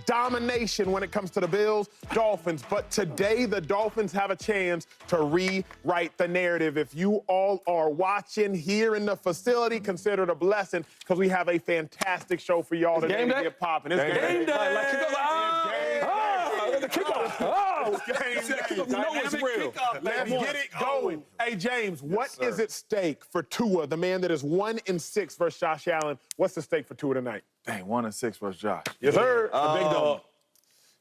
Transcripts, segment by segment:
domination when it comes to the Bills, Dolphins. But today, the Dolphins have a chance to rewrite the narrative. If you all are watching here in the facility, consider it a blessing because we have a fantastic show for y'all today to get popping. It's game day. The kickoff. Oh, game day. No, it's real. Let's get it going. Hey, James, what is at stake for Tua, the man that is 1-6 versus Josh Allen? What's the stake for Tua tonight? Dang, 1-6 versus Josh. Yes, sir. The big dog.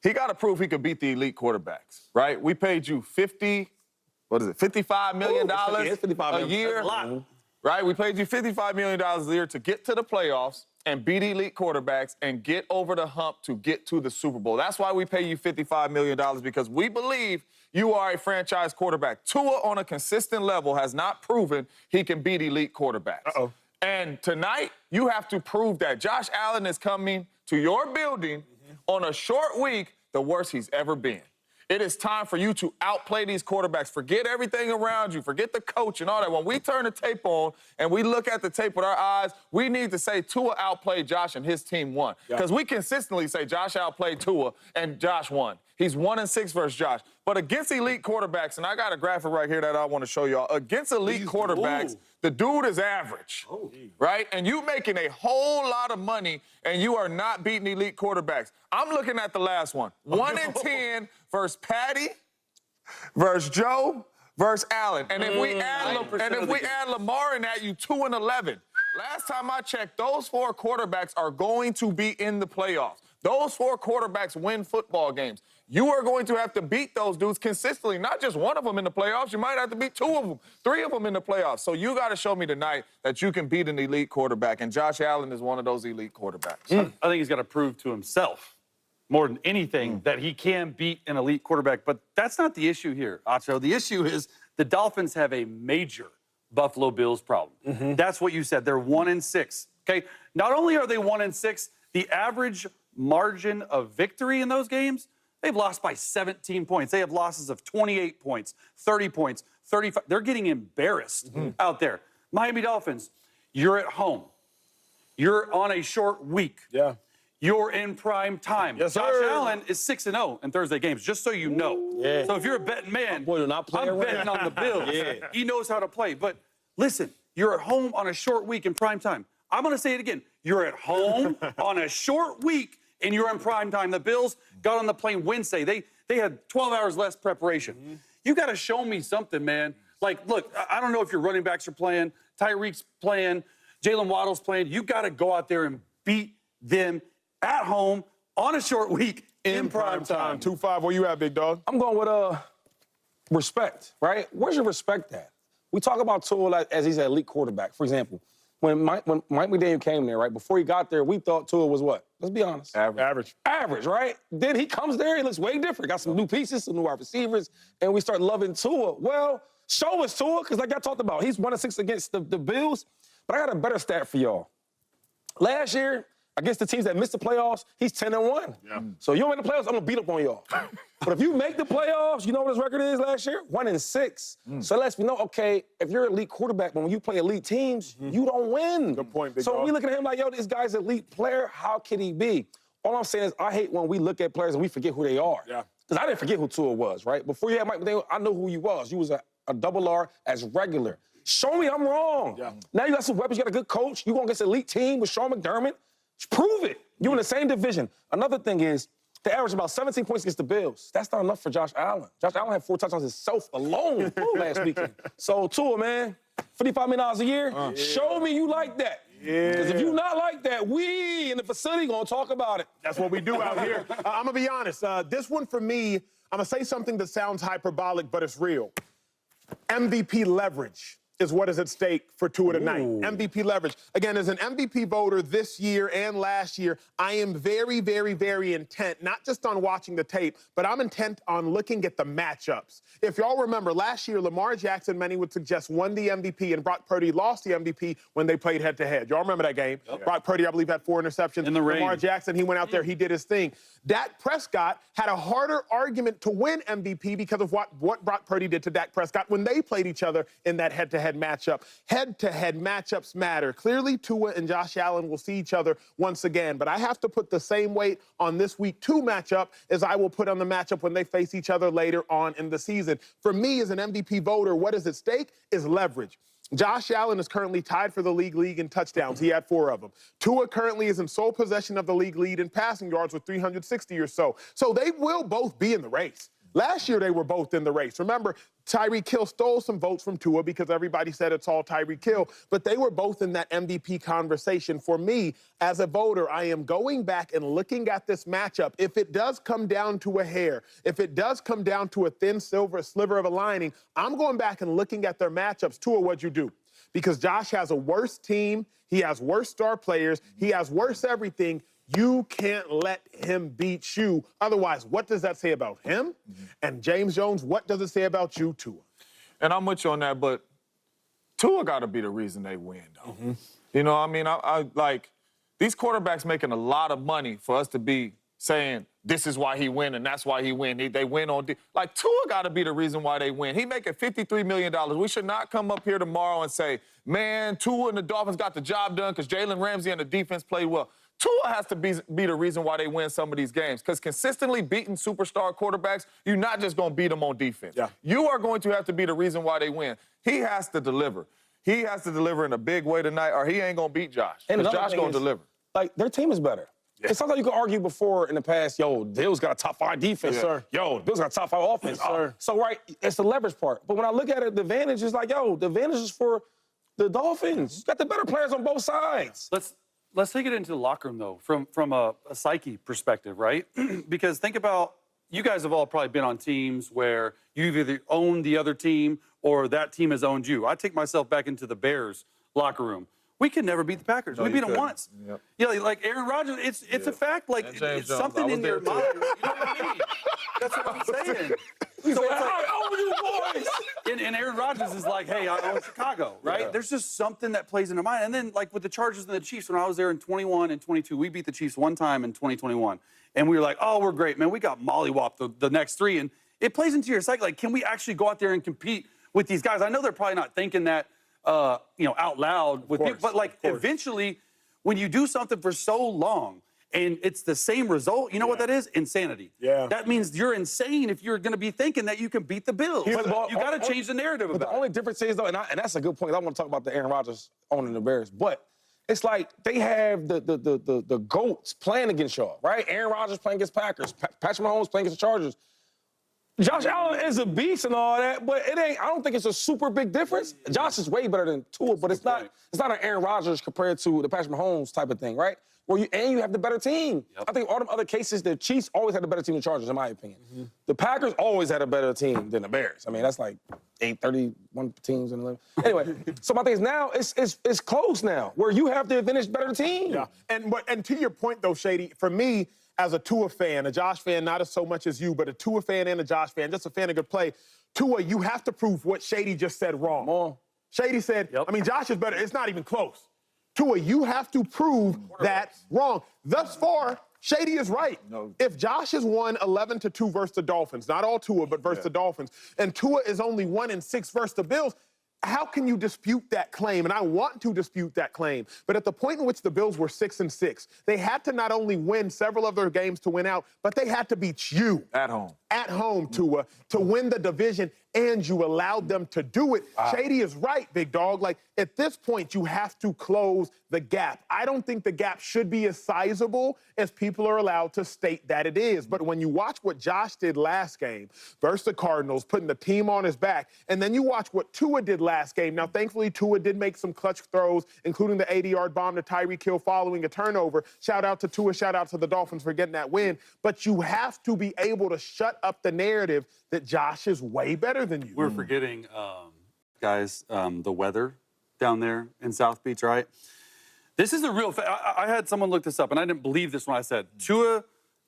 He got to prove he could beat the elite quarterbacks, right? We paid you $55 million a year. That's a lot. Right? We paid you $55 million a year to get to the playoffs and beat elite quarterbacks and get over the hump to get to the Super Bowl. That's why we pay you $55 million, because we believe you are a franchise quarterback. Tua, on a consistent level, has not proven he can beat elite quarterbacks. Uh-oh. And tonight, you have to prove that. Josh Allen is coming to your building on a short week, the worst he's ever been. It is time for you to outplay these quarterbacks. Forget everything around you. Forget the coach and all that. When we turn the tape on and we look at the tape with our eyes, we need to say Tua outplayed Josh and his team won. Because we consistently say Josh outplayed Tua and Josh won. He's 1-6 versus Josh. But against elite quarterbacks, and I got a graphic right here that I want to show y'all. Against elite quarterbacks, the dude is average, right? And you making a whole lot of money, and you are not beating elite quarterbacks. I'm looking at the last one. 1-10 versus Patty, versus Joe, versus Allen. And if we add Lamar in that, you 2-11. Last time I checked, those 4 quarterbacks are going to be in the playoffs. Those 4 quarterbacks win football games. You are going to have to beat those dudes consistently, not just one of them in the playoffs. You might have to beat 2 of them, 3 of them in the playoffs. So you got to show me tonight that you can beat an elite quarterback, and Josh Allen is one of those elite quarterbacks. I think he's got to prove to himself, more than anything, that he can beat an elite quarterback. But that's not the issue here, Acho. The issue is the Dolphins have a major Buffalo Bills problem. That's what you said. They're 1-6, okay? Not only are they 1-6, the average margin of victory in those games, they've lost by 17 points. They have losses of 28 points, 30 points, 35. They're getting embarrassed out there. Miami Dolphins, you're at home. You're on a short week. Yeah. You're in prime time. Yes, Josh sir. Allen is 6-0 in Thursday games, just so you know. Yeah. So if you're a betting man, boy, do not play I'm around. betting on the Bills. He knows how to play. But listen, you're at home on a short week in prime time. I'm going to say it again. You're at home on a short week, and you're in prime time. The Bills got on the plane Wednesday. They had 12 hours less preparation. You got to show me something, man. Like, look, I don't know if your running backs are playing, Tyreek's playing, Jalen Waddle's playing. You got to go out there and beat them at home on a short week in prime time. 2-5, where you at, big dog? I'm going with respect, right? Where's your respect at? We talk about Tua as he's an elite quarterback. For example, when Mike McDaniel came there, right, before he got there, we thought Tua was what? Let's be honest. Average. Average, right? Then he comes there, he looks way different. Got some new pieces, some new wide receivers, and we start loving Tua. Well, show us Tua, because like I talked about, he's 1-6 against the Bills, but I got a better stat for y'all. Last year, against the teams that missed the playoffs, he's 10-1. Yeah. So you don't make the playoffs, I'm gonna beat up on y'all. But if you make the playoffs, you know what his record is last year? 1-6. So it lets me know, okay, if you're an elite quarterback, but when you play elite teams, you don't win. Good point, big So dog. we look at him like, yo, this guy's an elite player. How can he be? All I'm saying is I hate when we look at players and we forget who they are. Yeah. Because I didn't forget who Tua was, right? Before you had Mike McDaniel, I knew who you was. You was a double R as regular. Show me I'm wrong. Yeah. Now you got some weapons, you got a good coach. You going against an elite team with Sean McDermott. Prove it. You're in the same division. Another thing is, they average about 17 points against the Bills. That's not enough for Josh Allen. Josh Allen had 4 touchdowns himself alone last weekend. So, Tua, man, $55 million a year, show me you like that. Because if you not like that, we in the facility going to talk about it. That's what we do out here. I'm going to be honest. This one for me, I'm going to say something that sounds hyperbolic, but it's real. MVP leverage is what is at stake for Tua tonight. MVP leverage. Again, as an MVP voter this year and last year, I am very, very, very intent, not just on watching the tape, but I'm intent on looking at the matchups. If y'all remember, last year, Lamar Jackson, many would suggest, won the MVP, and Brock Purdy lost the MVP when they played head-to-head. Y'all remember that game? Yep. Brock Purdy, I believe, had 4 interceptions. In the rain. Lamar Jackson, he went out there, he did his thing. Dak Prescott had a harder argument to win MVP because of what Brock Purdy did to Dak Prescott when they played each other in that head-to-head head-to-head matchup. Head-to-head matchups matter. Clearly, Tua and Josh Allen will see each other once again, but I have to put the same weight on this Week 2 matchup as I will put on the matchup when they face each other later on in the season. For me, as an MVP voter, what is at stake is leverage. Josh Allen is currently tied for the league in touchdowns. He had 4 of them. Tua currently is in sole possession of the league lead in passing yards with 360 or so. So they will both be in the race. Last year, they were both in the race. Remember, Tyreek Hill stole some votes from Tua because everybody said it's all Tyreek Hill, but they were both in that MVP conversation. For me, as a voter, I am going back and looking at this matchup. If it does come down to a hair, if it does come down to a thin sliver of a lining, I'm going back and looking at their matchups. Tua, what'd you do? Because Josh has a worse team, he has worse star players, he has worse everything. You can't let him beat you. Otherwise, what does that say about him? And James Jones, what does it say about you, Tua? And I'm with you on that, but Tua got to be the reason they win, though. You know, I mean, I like, these quarterbacks making a lot of money for us to be saying this is why he win and that's why he win. They win on like Tua got to be the reason why they win. He making $53 million. We should not come up here tomorrow and say, man, Tua and the Dolphins got the job done because Jalen Ramsey and the defense played well. Tua has to be the reason why they win some of these games, because consistently beating superstar quarterbacks, you're not just going to beat them on defense. Yeah. You are going to have to be the reason why they win. He has to deliver. He has to deliver in a big way tonight, or he ain't going to beat Josh. Because Josh going to deliver. Like, their team is better. Yeah. It's something you could argue before in the past, yo, Bills got a top 5 defense. Yes, sir. Yo, Bills got a top 5 offense. Yes, sir. So, right, it's the leverage part. But when I look at it, the advantage is like, yo, the advantage is for the Dolphins. You got the better players on both sides. Let's take it into the locker room, though, from a psyche perspective, right? Because think about, you guys have all probably been on teams where you've either owned the other team or that team has owned you. I take myself back into the Bears locker room. We can never beat the Packers. We beat them once. Yep. Yeah, like Aaron Rodgers, it's a fact. Like, it's something in their mind. You know what I mean? That's what I'm saying. So it's like, I own you boys. and Aaron Rodgers is like, hey, I own Chicago, right? Yeah. There's just something that plays in their mind. And then, like, with the Chargers and the Chiefs, when I was there in 21 and 22, we beat the Chiefs one time in 2021. And we were like, oh, we're great, man. We got mollywopped the next 3. And it plays into your psyche. Like, can we actually go out there and compete with these guys? I know they're probably not thinking that, out loud with people, but, like, eventually, when you do something for so long, and it's the same result, you know what that is? Insanity. Yeah. That means you're insane if you're going to be thinking that you can beat the Bills. You got to change the narrative But about the only difference is, though, and that's a good point. I want to talk about the Aaron Rodgers owning the Bears. But it's like they have the GOATs playing against y'all, right? Aaron Rodgers playing against Packers. Patrick Mahomes playing against the Chargers. Josh Allen is a beast and all that, but it ain't. I don't think it's a super big difference. Josh is way better than Tua, but it's not an Aaron Rodgers compared to the Patrick Mahomes type of thing, right? Where you have the better team. Yep. I think all them other cases, the Chiefs always had the better team than the Chargers, in my opinion. The Packers always had a better team than the Bears. I mean, that's like 31 teams and 11. Anyway, so my thing is now it's close now, where you have the finished better team. Yeah. And to your point, though, Shady, for me, as a Tua fan, a Josh fan, not as so much as you, but a Tua fan and a Josh fan, just a fan of good play, Tua, you have to prove what Shady just said wrong. Come on. Shady said, I mean, Josh is better. It's not even close. Tua, you have to prove that wrong. Thus far, Shady is right. No. If Josh has won 11-2 versus the Dolphins, not all Tua, but versus the Dolphins, and Tua is only 1-6 versus the Bills, how can you dispute that claim? And I want to dispute that claim. But at the point in which the Bills were 6-6, they had to not only win several of their games to win out, but they had to beat you. At home. At home, Tua, to win the division, and you allowed them to do it. Shady is right, big dog. Like, at this point, you have to close the gap. I don't think the gap should be as sizable as people are allowed to state that it is. But when you watch what Josh did last game versus the Cardinals, putting the team on his back, and then you watch what Tua did last game. Now, thankfully, Tua did make some clutch throws, including the 80-yard bomb to Tyreek Hill following a turnover. Shout out to Tua, shout out to the Dolphins for getting that win. But you have to be able to shut up the narrative that Josh is way better than you. We're forgetting, guys, the weather down there in South Beach, right? This is a real I had someone look this up, and I didn't believe this when I said Tua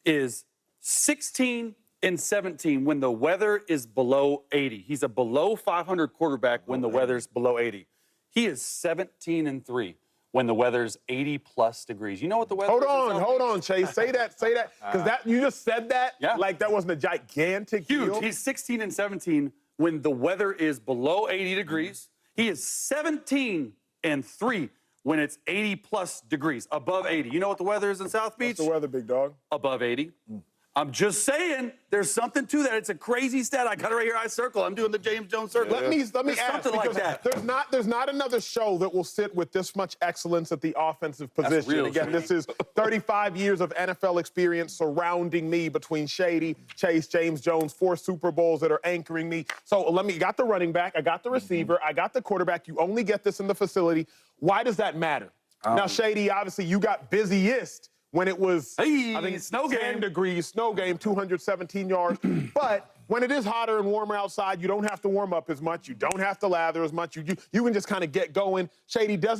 is 16-17 when the weather is below 80. He's a below 500 quarterback when the weather's below 80. He is 17-3 when the weather's 80+ degrees. You know what the weather is? Hold on, Chase. Say that. Because you just said that like that wasn't a gigantic Huge. deal. He's 16-17 when the weather is below 80 degrees He is 17-3 when it's 80+ degrees, above 80. You know what the weather is in South Beach? What's the weather, big dog? Above 80. I'm just saying, there's something to that. It's a crazy stat. I got it right here. I circle. I'm doing the James Jones circle. Let me There's ask, something like because that. there's not another show that will sit with this much excellence at the offensive position. real, Again, Shady. this is 35 years of NFL experience surrounding me between Shady, Chase, James Jones, 4 Super Bowls that are anchoring me. So got the running back, I got the receiver, I got the quarterback. You only get this in the facility. Why does that matter? Now, Shady, obviously you got busiest when it was, Hey, I think, snow 10 game. degrees, snow game, 217 yards. But when it is hotter and warmer outside, you don't have to warm up as much. You don't have to lather as much. You can just kind of get going. Shady, does it